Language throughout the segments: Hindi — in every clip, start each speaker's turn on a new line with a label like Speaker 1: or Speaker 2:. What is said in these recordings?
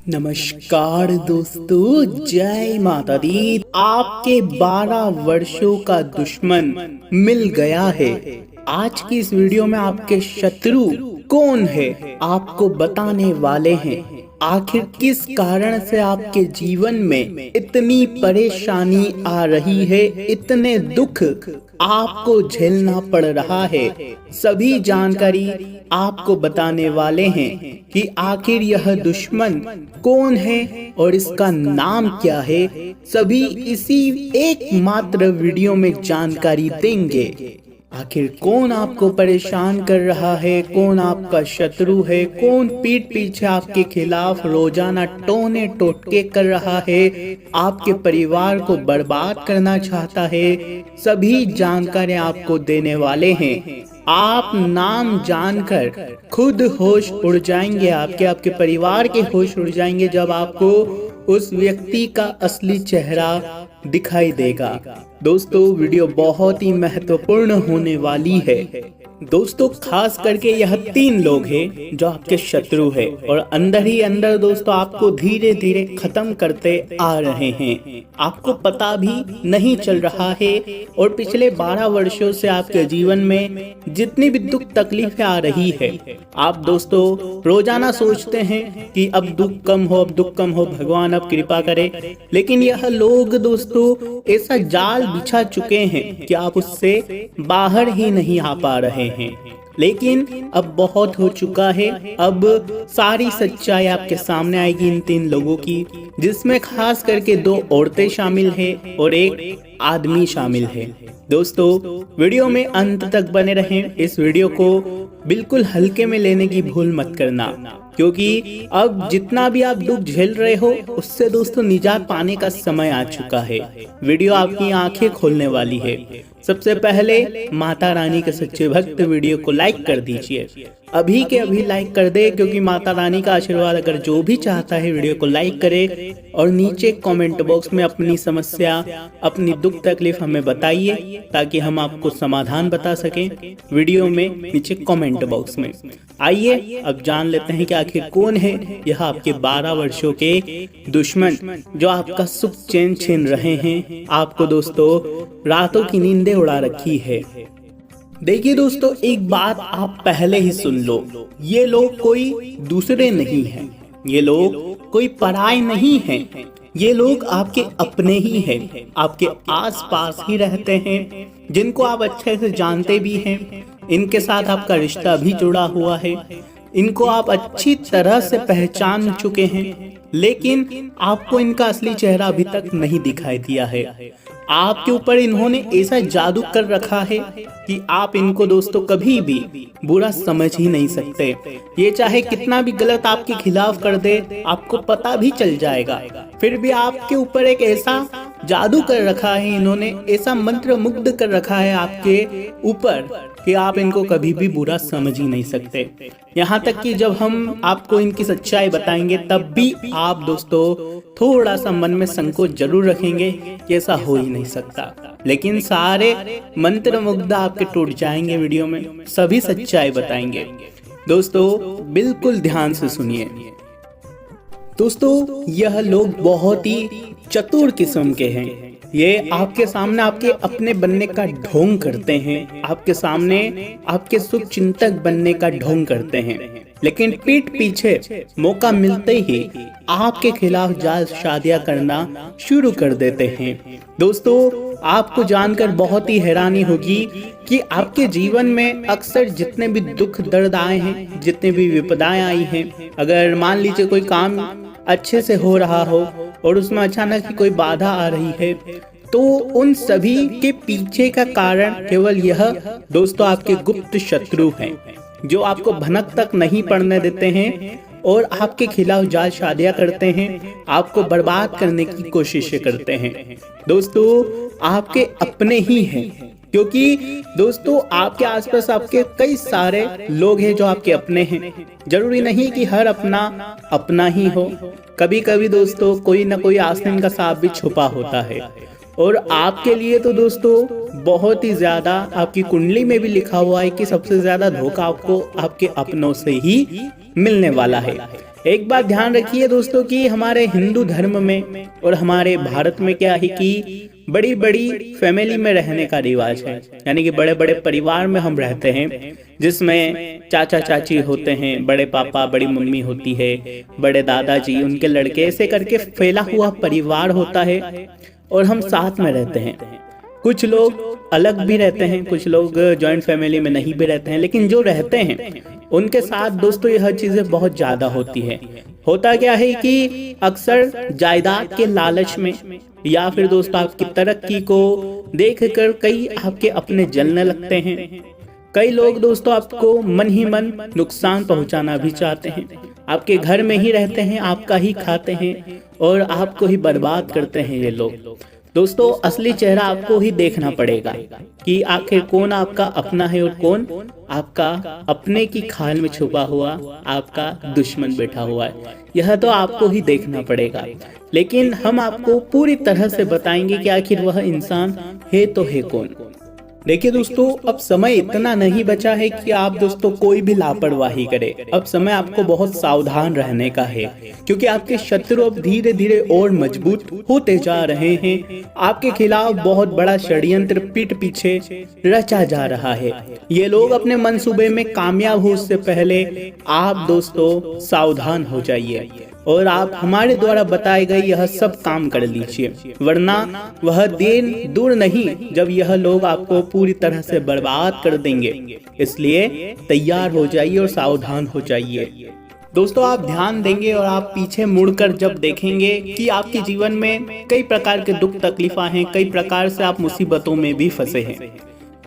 Speaker 1: नमस्कार दोस्तों, जय माता दी। आपके 12 वर्षों का दुश्मन मिल गया है। आज की इस वीडियो में आपके शत्रु कौन है आपको बताने वाले हैं। आखिर किस कारण से आपके जीवन में इतनी परेशानी आ रही है, इतने दुख आपको झेलना पड़ रहा है, सभी जानकारी आपको बताने वाले हैं कि आखिर यह दुश्मन कौन है और इसका नाम क्या है। सभी इसी एक मात्र वीडियो में जानकारी देंगे। आखिर कौन आपको परेशान कर रहा है, कौन आपका शत्रु है, कौन पीठ पीछे आपके खिलाफ रोजाना टोने टोटके कर रहा है, आपके परिवार को बर्बाद करना चाहता है, सभी जानकारी आपको देने वाले हैं। आप नाम जानकर खुद होश उड़ जाएंगे, आपके परिवार के होश उड़ जाएंगे जब आपको उस व्यक्ति का असली चेहरा दिखाई देगा। दोस्तों, वीडियो बहुत ही महत्वपूर्ण होने वाली है। दोस्तों, खास करके यह 3 लोग हैं जो आपके शत्रु हैं और अंदर ही अंदर दोस्तों आपको धीरे धीरे खत्म करते आ रहे हैं। आपको पता भी नहीं चल रहा है और पिछले 12 वर्षों से आपके जीवन में जितनी भी दुख तकलीफें आ रही है, आप दोस्तों रोजाना सोचते हैं कि अब दुख कम हो, अब दुख कम हो, भगवान अब कृपा करे। लेकिन यह लोग दोस्तों ऐसा जाल बिछा चुके हैं कि आप उससे बाहर ही नहीं आ पा रहे हैं। लेकिन अब बहुत हो चुका है। अब सारी सच्चाई आपके सामने आएगी इन 3 लोगों की, जिसमें खास करके 2 औरतें शामिल हैं और एक आदमी शामिल है। दोस्तों, वीडियो में अंत तक बने रहें। इस वीडियो को बिल्कुल हल्के में लेने की भूल मत करना, क्योंकि अब जितना भी आप दुख झेल रहे हो उससे दोस्तों निजात पाने का समय आ चुका है। वीडियो आपकी आंखें खोलने वाली है। सबसे पहले माता रानी के सच्चे भक्त वीडियो को लाइक कर दीजिए, अभी के अभी लाइक कर दे, क्योंकि माता रानी का आशीर्वाद अगर जो भी चाहता है वीडियो को लाइक करे और नीचे कमेंट बॉक्स में अपनी समस्या, अपनी दुख तकलीफ हमें बताइए ताकि हम आपको समाधान बता सकें वीडियो में नीचे कमेंट बॉक्स में। आइए अब जान लेते हैं कि आखिर कौन है यह आपके 12 वर्षों के दुश्मन जो आपका सुख चैन छीन रहे हैं, आपको दोस्तों रातों की नींदें उड़ा रखी है। देखिए दोस्तों, एक बात आप पहले ही सुन लो, ये लोग कोई दूसरे नहीं हैं, ये लोग कोई पराये नहीं हैं, ये लोग आपके अपने ही हैं, आपके आसपास ही रहते हैं, जिनको आप अच्छे से जानते भी हैं, इनके साथ आपका रिश्ता भी जुड़ा हुआ है, इनको आप अच्छी तरह से पहचान चुके हैं, लेकिन आपको इनका असली चेहरा अभी तक नहीं दिखाई दिया है। आपके ऊपर इन्होंने ऐसा जादू कर रखा है कि आप इनको दोस्तों कभी भी बुरा समझ ही नहीं सकते। ये चाहे कितना भी गलत आपके खिलाफ कर दे, आपको पता भी चल जाएगा, फिर भी आपके ऊपर एक ऐसा जादू कर रखा है इन्होंने, ऐसा मंत्र मुग्ध कर रखा है आपके ऊपर कि आप इनको कभी भी बुरा समझ ही नहीं सकते। यहाँ तक कि जब हम आपको इनकी सच्चाई बताएंगे तब भी आप दोस्तों थोड़ा सा मन में संकोच जरूर रखेंगे कि ऐसा हो ही नहीं सकता। लेकिन सारे मंत्र मुग्ध आपके टूट जाएंगे। वीडियो में सभी सच्चाई बताएंगे। दोस्तों बिल्कुल ध्यान से सुनिए। दोस्तों, यह लोग बहुत ही चतुर किस्म के हैं। ये आपके सामने आपके अपने बनने का ढोंग करते हैं, आपके सामने आपके शुभ चिंतक बनने का ढोंग करते हैं, लेकिन पीठ पीछे मौका मिलते ही आपके खिलाफ जाल शादियां करना शुरू कर देते हैं। दोस्तों, आपको जानकर बहुत ही हैरानी होगी कि आपके जीवन में अक्सर जितने भी दुख दर्द आए हैं, जितने भी विपदाएं आई हैं, अगर मान लीजिए कोई काम अच्छे से हो रहा हो और उसमें अचानक ही कोई बाधा आ रही है, तो उन सभी के पीछे का कारण केवल यह दोस्तों आपके गुप्त शत्रु हैं, जो आपको भनक तक नहीं पड़ने देते हैं और आपके खिलाफ जाल शादियां करते हैं, आपको बर्बाद करने की कोशिशें करते हैं। दोस्तों, आपके अपने ही हैं, क्योंकि दोस्तों आपके आसपास आपके कई सारे लोग हैं जो आपके अपने हैं। जरूरी नहीं कि हर अपना अपना ही हो, कभी कभी दोस्तों कोई ना कोई आस्तीन का सांप भी छुपा होता है। और आपके लिए तो दोस्तों बहुत ही ज्यादा आपकी कुंडली में भी लिखा हुआ है कि सबसे ज्यादा धोखा आपको आपके अपनों से ही मिलने वाला है। एक बात ध्यान रखिए दोस्तों कि हमारे हिंदू धर्म में और हमारे भारत में क्या है कि बड़ी बड़ी फैमिली में रहने का रिवाज है, यानी कि बड़े बड़े परिवार में हम रहते हैं, जिसमें चाचा चाची होते हैं, बड़े पापा बड़ी मम्मी होती है, बड़े दादाजी उनके लड़के, ऐसे करके फैला हुआ परिवार होता है और हम साथ में रहते हैं। कुछ लोग अलग भी रहते हैं, कुछ लोग जॉइंट फैमिली में नहीं भी रहते हैं, लेकिन जो रहते हैं उनके साथ दोस्तों यह चीजें बहुत ज्यादा होती है। होता क्या है कि अक्सर जायदाद के लालच में या फिर दोस्तों आपकी तरक्की को देखकर कई आपके अपने जलने लगते हैं। कई लोग दोस्तों आपको मन ही मन नुकसान पहुंचाना भी चाहते हैं। आपके घर में ही रहते हैं, आपका ही खाते हैं और आपको ही बर्बाद करते हैं ये लोग। दोस्तों असली चेहरा आपको ही देखना पड़ेगा कि आखिर कौन आपका अपना है और कौन आपका अपने की खाल में छुपा हुआ आपका दुश्मन बैठा हुआ है। यह तो आपको ही देखना पड़ेगा, लेकिन हम आपको पूरी तरह से बताएंगे कि आखिर वह इंसान है तो है कौन। देखिए दोस्तों, अब समय इतना नहीं बचा है कि आप दोस्तों कोई भी लापरवाही करे। अब समय आपको बहुत सावधान रहने का है, क्योंकि आपके शत्रु अब धीरे धीरे और मजबूत होते जा रहे हैं। आपके खिलाफ बहुत बड़ा षड्यंत्र पीठ पीछे रचा जा रहा है। ये लोग अपने मंसूबे में कामयाब हो उससे पहले आप दोस्तों सावधान हो जाइए और आप हमारे द्वारा बताए गए यह सब काम कर लीजिए, वरना वह दिन दूर नहीं जब यह लोग आपको पूरी तरह से बर्बाद कर देंगे। इसलिए तैयार हो जाइए और सावधान हो जाइए। दोस्तों आप ध्यान देंगे और आप पीछे मुड़कर जब देखेंगे कि आपके जीवन में कई प्रकार के दुख तकलीफा हैं, कई प्रकार से आप मुसीबतों में भी फंसे हैं,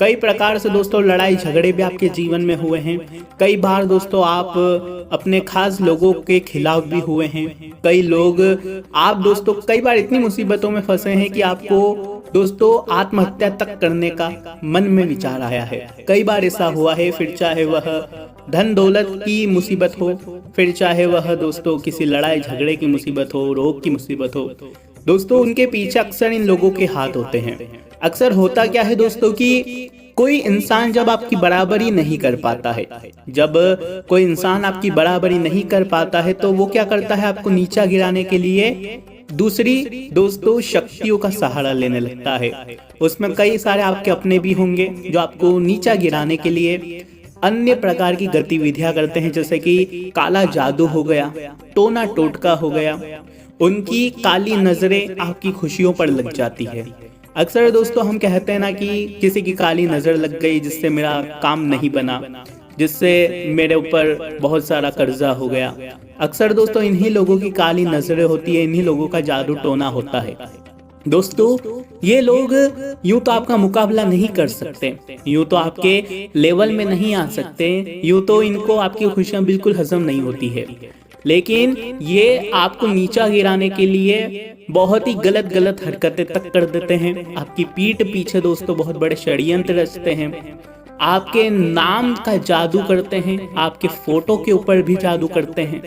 Speaker 1: कई प्रकार से दोस्तों लड़ाई झगड़े भी आपके जीवन में हुए हैं। कई बार दोस्तों आप अपने खास लोगों के खिलाफ भी हुए हैं। कई लोग आप दोस्तों कई बार इतनी मुसीबतों में फंसे हैं कि आपको दोस्तों आत्महत्या तक करने का मन में विचार आया है। कई बार ऐसा हुआ है, फिर चाहे वह धन दौलत की मुसीबत हो, फिर चाहे वह दोस्तों किसी लड़ाई झगड़े की मुसीबत हो, रोग की मुसीबत हो। दोस्तों उनके पीछे अक्सर इन लोगों के हाथ होते हैं। अक्सर होता क्या है दोस्तों कि कोई इंसान जब आपकी बराबरी नहीं कर पाता है, जब कोई इंसान आपकी बराबरी नहीं कर पाता है तो वो क्या करता है, आपको नीचा गिराने के लिए दूसरी दोस्तों शक्तियों का सहारा लेने लगता है। उसमें कई सारे आपके अपने भी होंगे जो आपको नीचा गिराने के लिए अन्य प्रकार की गतिविधियां करते हैं, जैसे कि काला जादू हो गया, टोना टोटका हो गया। उनकी काली नजरें आपकी खुशियों पर लग जाती है। अक्सर दोस्तों हम कहते हैं ना कि किसी की काली नजर लग गई जिससे मेरा काम नहीं बना, जिससे मेरे ऊपर बहुत सारा कर्जा हो गया। अक्सर दोस्तों इन्हीं लोगों की काली नजरें होती है, इन्हीं लोगों का जादू टोना होता है। दोस्तों ये लोग यूं तो आपका मुकाबला नहीं कर सकते, यूं तो आपके लेवल में नहीं आ सकते, यूं तो इनको आपकी खुशियां बिल्कुल हजम नहीं होती है, लेकिन ये आपको नीचा गिराने के लिए बहुत ही गलत गलत हरकतें तक कर देते हैं। आपकी पीठ पीछे दोस्तों बहुत बड़े षड्यंत्र रचते हैं, आपके नाम का जादू करते हैं, आपके फोटो के ऊपर भी जादू करते हैं,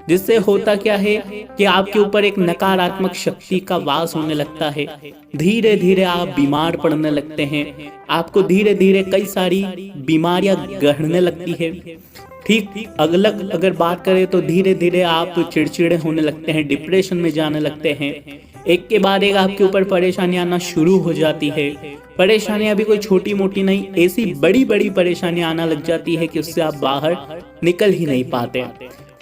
Speaker 1: जिससे होता क्या है कि आपके ऊपर एक नकारात्मक शक्ति का वास होने लगता है। धीरे धीरे आप बीमार पड़ने लगते हैं, आपको धीरे धीरे कई सारी बीमारियां गढ़ने लगती है। ठीक अलग अगर बात करें तो धीरे धीरे आप चिड़चिड़े होने लगते हैं, डिप्रेशन में जाने लगते हैं। एक के बाद एक आपके ऊपर परेशानियां आना शुरू हो जाती है। परेशानियां भी कोई छोटी मोटी नहीं, ऐसी बड़ी बड़ी परेशानियां आना लग जाती है कि उससे आप बाहर निकल ही नहीं पाते।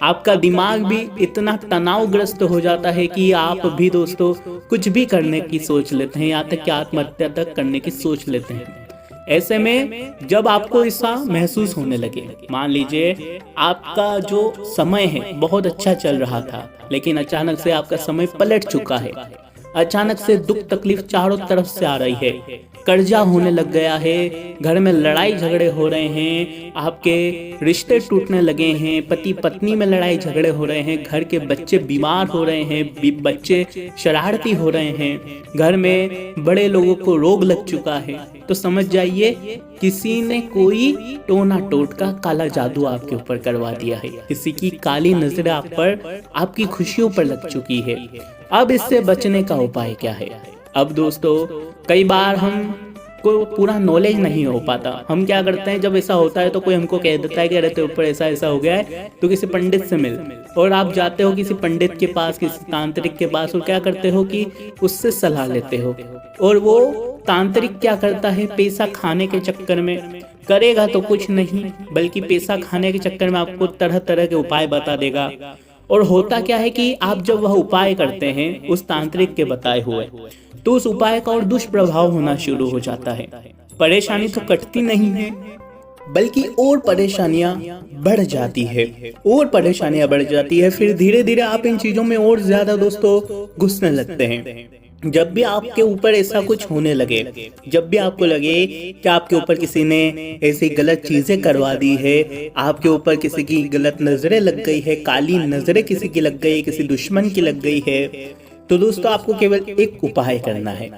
Speaker 1: आपका दिमाग भी इतना तनावग्रस्त हो जाता है कि आप भी दोस्तों कुछ भी करने की सोच लेते हैं, यहाँ तक कि आत्महत्या तक करने की सोच लेते हैं। ऐसे में जब आपको ऐसा महसूस होने लगे, मान लीजिए आपका जो समय है बहुत अच्छा चल रहा था, लेकिन अचानक से आपका समय पलट चुका है, अचानक से दुख तकलीफ चारों तरफ से आ रही है, कर्जा होने लग गया है, घर में लड़ाई झगड़े हो रहे हैं, आपके रिश्ते टूटने लगे हैं, पति पत्नी में लड़ाई झगड़े हो रहे हैं, घर के बच्चे बीमार हो रहे हैं, बच्चे शरारती हो रहे हैं, घर में बड़े लोगों को रोग लग चुका है, तो समझ जाइए किसी ने कोई टोना टोटका काला जादू आपके ऊपर करवा दिया है। किसी की काली नजर आप पर, आपकी खुशियों पर लग चुकी है। अब इससे बचने का उपाय क्या है? अब दोस्तों कई बार हम को पूरा नॉलेज नहीं हो पाता। हम क्या करते हैं, जब ऐसा होता है तो कोई हमको कह देता है कि अरे तेरे ऊपर ऐसा ऐसा हो गया है, तो किसी पंडित से मिल। और आप जाते हो किसी पंडित के पास, किसी तांत्रिक के पास, और क्या करते हो कि उससे सलाह लेते हो। और वो तांत्रिक क्या करता है, पैसा खाने के चक्कर में करेगा तो कुछ नहीं, बल्कि पैसा खाने के चक्कर में आपको तरह तरह के उपाय बता देगा। और होता क्या है कि आप जब वह उपाय करते हैं उस तांत्रिक के बताए हुए, तो उस उपाय का और दुष्प्रभाव होना शुरू हो जाता है। परेशानी तो कटती नहीं है, बल्कि और परेशानियां बढ़ जाती है, और परेशानियां बढ़ जाती है। फिर धीरे धीरे आप इन चीजों में और ज्यादा दोस्तों घुसने लगते हैं। जब भी आपके ऊपर ऐसा कुछ होने लगे, जब भी आपको लगे कि आपके ऊपर किसी ने ऐसी गलत चीजें करवा दी है, आपके ऊपर किसी की गलत नजरें लग गई है, काली नजरें किसी की लग गई, किसी दुश्मन की लग गई है, तो दोस्तों आपको केवल एक उपाय करना है।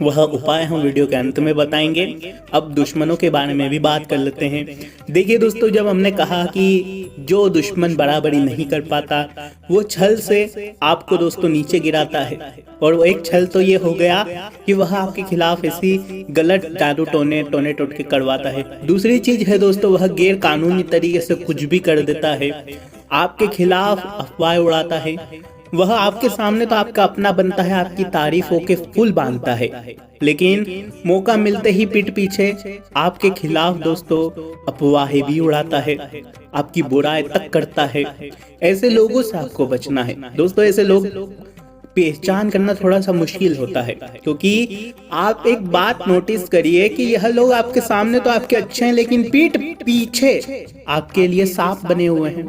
Speaker 1: वह उपाय हम वीडियो के अंत में बताएंगे। अब दुश्मनों के बारे में भी बात कर लेते हैं। देखिए दोस्तों, जब हमने कहा कि जो दुश्मन बराबरी नहीं कर पाता वो छल से आपको दोस्तों नीचे गिराता है, और वो एक छल तो ये हो गया कि वह आपके खिलाफ ऐसी गलत जादू टोने टोटके करवाता है। दूसरी चीज है दोस्तों, वह गैर कानूनी तरीके से कुछ भी कर देता है, आपके खिलाफ अफवाह उड़ाता है। वह आपके सामने तो आपका अपना बनता है, आपकी तारीफों के फूल बांधता है, लेकिन मौका मिलते ही पीठ पीछे आपके खिलाफ दोस्तों अफवाहें भी उड़ाता है, आपकी बुराई तक करता है। ऐसे लोगों से आपको बचना है दोस्तों। ऐसे लोग पहचान करना थोड़ा सा मुश्किल होता है, क्योंकि आप एक बात नोटिस करिए कि यह लोग आपके सामने तो आपके अच्छे हैं, लेकिन पीठ पीछे आपके लिए सांप बने हुए हैं,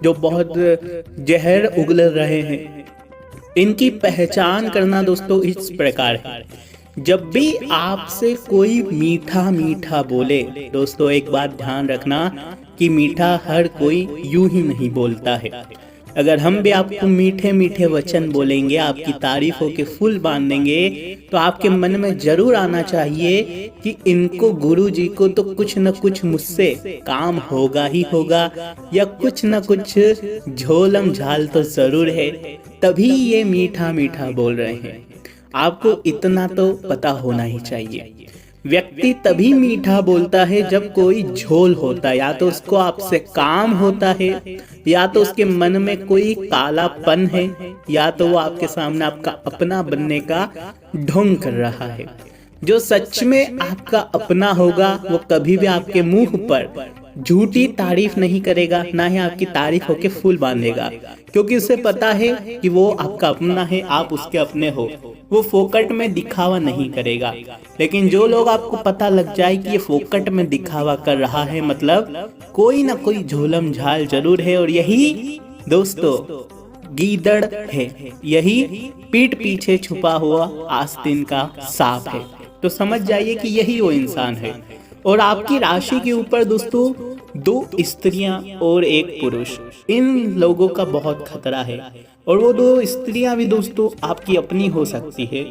Speaker 1: जो बहुत जहर उगल रहे हैं। इनकी पहचान करना दोस्तों इस प्रकार है, जब भी आपसे कोई मीठा मीठा बोले, दोस्तों एक बात ध्यान रखना कि मीठा हर कोई यूं ही नहीं बोलता है। अगर हम भी आपको मीठे मीठे वचन बोलेंगे, आपकी तारीफों के फूल बांधेंगे, तो आपके मन में जरूर आना चाहिए कि इनको गुरु जी को तो कुछ न कुछ मुझसे काम होगा ही होगा, या कुछ न कुछ झोलम झाल तो जरूर है, तभी ये मीठा मीठा बोल रहे हैं। आपको इतना तो पता होना ही चाहिए। व्यक्ति तभी मीठा बोलता है जब कोई झोल होता है, या तो उसको आपसे काम होता है, या तो उसके मन में कोई कालापन है, या तो वो आपके सामने आपका अपना बनने का ढोंग कर रहा है। जो सच में आपका अपना होगा वो कभी भी आपके मुंह पर झूठी तारीफ नहीं करेगा, ना ही आपकी तारीफ होके फूल बांधेगा, क्योंकि उसे पता है कि वो आपका अपना है, आप उसके अपने हो। वो फोकट में दिखावा नहीं करेगा। लेकिन जो लोग आपको पता लग जाए कि ये फोकट में दिखावा कर रहा है, मतलब कोई ना कोई झोलम झाल जरूर है, और यही दोस्तों गीदड़ है, यही पीठ पीछे छुपा हुआ आस्तीन का सांप है, तो समझ जाइए कि यही वो इंसान है। और आपकी राशि के ऊपर दोस्तों 2 स्त्रियां और 1 पुरुष, इन लोगों का बहुत खतरा है। और वो 2 स्त्रियां भी दोस्तों आपकी अपनी हो सकती है,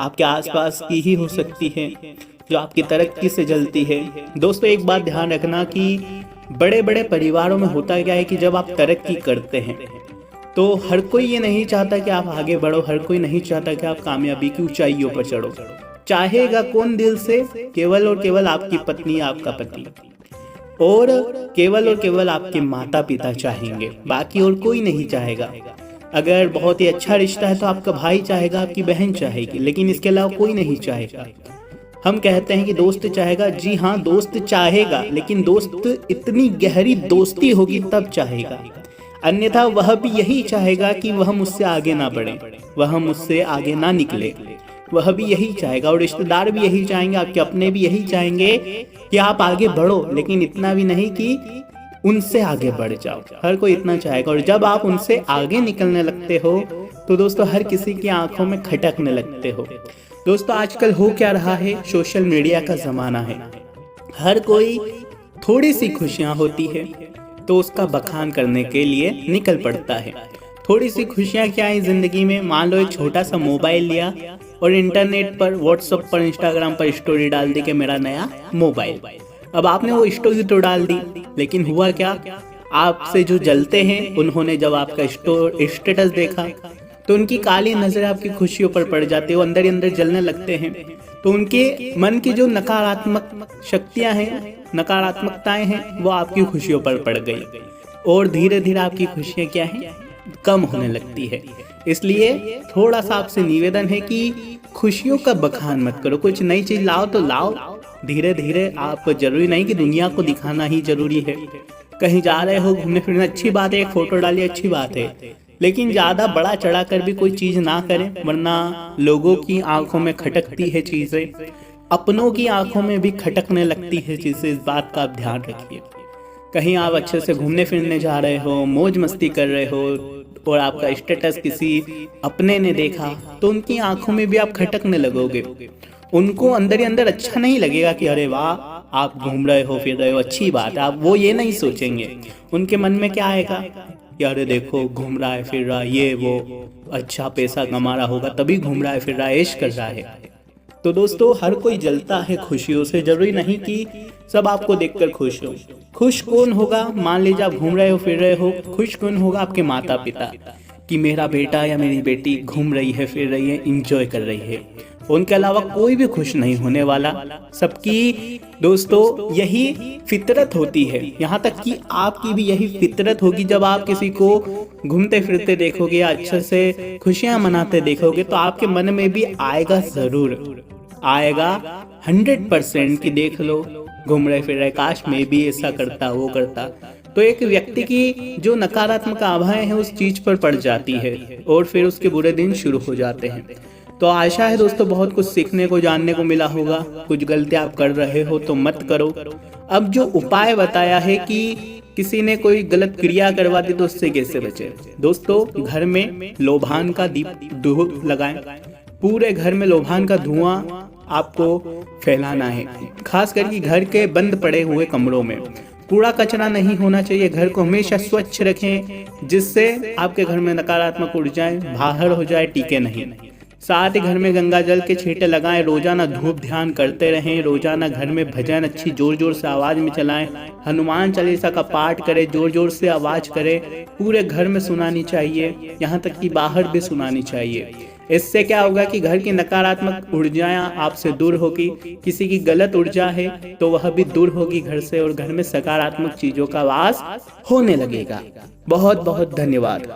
Speaker 1: आपके आसपास की ही हो सकती है, जो आपकी तरक्की से जलती है। दोस्तों एक बात ध्यान रखना कि बड़े बड़े परिवारों में होता क्या है कि जब आप तरक्की करते हैं तो हर कोई ये नहीं चाहता कि आप आगे बढ़ो, हर कोई नहीं चाहता कि आप कामयाबी की ऊंचाइयों पर चढ़ो। चाहेगा कौन दिल से? केवल और केवल आपकी पत्नी, आपका पति, और केवल आपके माता पिता चाहेंगे, बाकी और कोई नहीं चाहेगा। अगर बहुत ही अच्छा रिश्ता है तो आपका भाई चाहेगा, आपकी बहन चाहेगी, लेकिन इसके अलावा कोई नहीं चाहेगा। हम कहते हैं कि दोस्त चाहेगा, जी हाँ दोस्त चाहेगा, लेकिन दोस्त इतनी गहरी दोस्ती होगी तब चाहेगा, अन्यथा वह भी यही चाहेगा कि वह मुझसे आगे ना बढ़े, वह मुझसे आगे ना निकले, वह भी यही चाहेगा। और रिश्तेदार भी यही चाहेंगे, आपके अपने भी यही चाहेंगे कि आप आगे बढ़ो, लेकिन इतना भी नहीं कि उनसे आगे बढ़ जाओ। हर कोई इतना चाहेगा, और जब आप उनसे आगे निकलने लगते हो तो दोस्तों हर किसी की आंखों में खटकने लगते हो। दोस्तों आजकल हो क्या रहा है, सोशल मीडिया का जमाना है, हर कोई थोड़ी सी खुशियां होती है तो उसका बखान करने के लिए निकल पड़ता है। थोड़ी सी खुशियां क्या है जिंदगी में, मान लो एक छोटा सा मोबाइल लिया और इंटरनेट पर, व्हाट्सएप पर, इंस्टाग्राम पर स्टोरी डाल दी कि मेरा नया मोबाइल। अब आपने वो स्टोरी तो डाल दी, लेकिन हुआ क्या, आपसे जो जलते हैं उन्होंने जब आपका स्टेटस देखा तो उनकी काली नजर आपकी खुशियों पर पड़ जाती है, वो अंदर ही अंदर जलने लगते हैं। तो उनके मन की जो नकारात्मक शक्तियां हैं, नकारात्मकताएं हैं, वो आपकी खुशियों पर पड़ गई और धीरे धीरे आपकी खुशियां क्या हैं, कम होने लगती है। इसलिए थोड़ा सा आपसे निवेदन है कि खुशियों का बखान मत करो। कुछ नई चीज लाओ तो लाओ धीरे धीरे। आप जरूरी नहीं कि दुनिया को दिखाना ही जरूरी है। कहीं जा रहे हो घूमने फिरने, अच्छी बात है, एक फोटो डालिए, अच्छी बात है, लेकिन ज्यादा बड़ा चढ़ा कर भी कोई चीज ना करें, वरना लोगों की आंखों में खटकती है चीजें, अपनों की आंखों में भी खटकने लगती है चीजें। इस बात का आप ध्यान रखिए। कहीं आप अच्छे से घूमने फिरने जा रहे हो, मौज मस्ती कर रहे हो और आपका स्टेटस किसी अपने ने देखा तो उनकी आंखों में भी आप खटकने लगोगे। उनको अंदर ही अंदर अच्छा नहीं लगेगा कि अरे वाह आप घूम रहे हो फिर रहे हो, अच्छी बात है। आप वो ये नहीं सोचेंगे। उनके मन में क्या आएगा कि अरे देखो घूम रहा है फिर रहा है, ये वो अच्छा पैसा कमा रहा होगा तभी घूम रहा है फिर रहा है, ऐश कर रहा है। तो दोस्तों हर कोई जलता है खुशियों से, जरूरी नहीं कि सब आपको देखकर खुश हो। खुश कौन होगा, मान लीजिए आप घूम रहे हो फिर रहे हो, खुश कौन होगा, आपके माता पिता, कि मेरा बेटा या मेरी बेटी घूम रही है फिर रही है, इंजॉय कर रही है। उनके अलावा कोई भी खुश नहीं होने वाला। सबकी दोस्तों यही फितरत होती है, यहाँ तक कि आपकी भी यही फितरत होगी। जब आप किसी को घूमते फिरते देखोगे या अच्छे से खुशियां मनाते देखोगे तो आपके मन में भी आएगा, जरूर आएगा 100% कि देख लो घूम रहे फिर रहे, काश मैं भी ऐसा करता वो करता। तो एक व्यक्ति की जो नकारात्मक आभाएं हैं उस चीज पर पड़ जाती है और फिर उसके बुरे दिन शुरू हो जाते हैं। तो आशा है दोस्तों बहुत कुछ सीखने को जानने को मिला होगा। कुछ गलतियां आप कर रहे हो तो मत करो। अब जो उपाय बताया है कि किसी ने कोई गलत क्रिया करवा दी तो उससे कैसे बचे। दोस्तों घर में लोभान का दीप लगाएं, पूरे घर में लोभान का धुआं आपको फैलाना है। खास करके घर के बंद पड़े हुए कमरों में कूड़ा कचरा नहीं होना चाहिए। घर को हमेशा स्वच्छ रखें जिससे आपके घर में नकारात्मक ऊर्जाएं बाहर हो जाए, टीके नहीं। साथ ही घर में गंगा जल के छींटे लगाएं, रोजाना धूप ध्यान करते रहें, रोजाना घर में भजन अच्छी जोर जोर से आवाज में चलाएं, हनुमान चालीसा का पाठ करें, जोर जोर से आवाज करें, पूरे घर में सुनानी चाहिए, यहाँ तक कि बाहर भी सुनानी चाहिए। इससे क्या होगा कि घर की नकारात्मक ऊर्जाएं आपसे दूर होगी। किसी की गलत ऊर्जा है तो वह भी दूर होगी घर से और घर में सकारात्मक चीजों का वास होने लगेगा। बहुत बहुत धन्यवाद।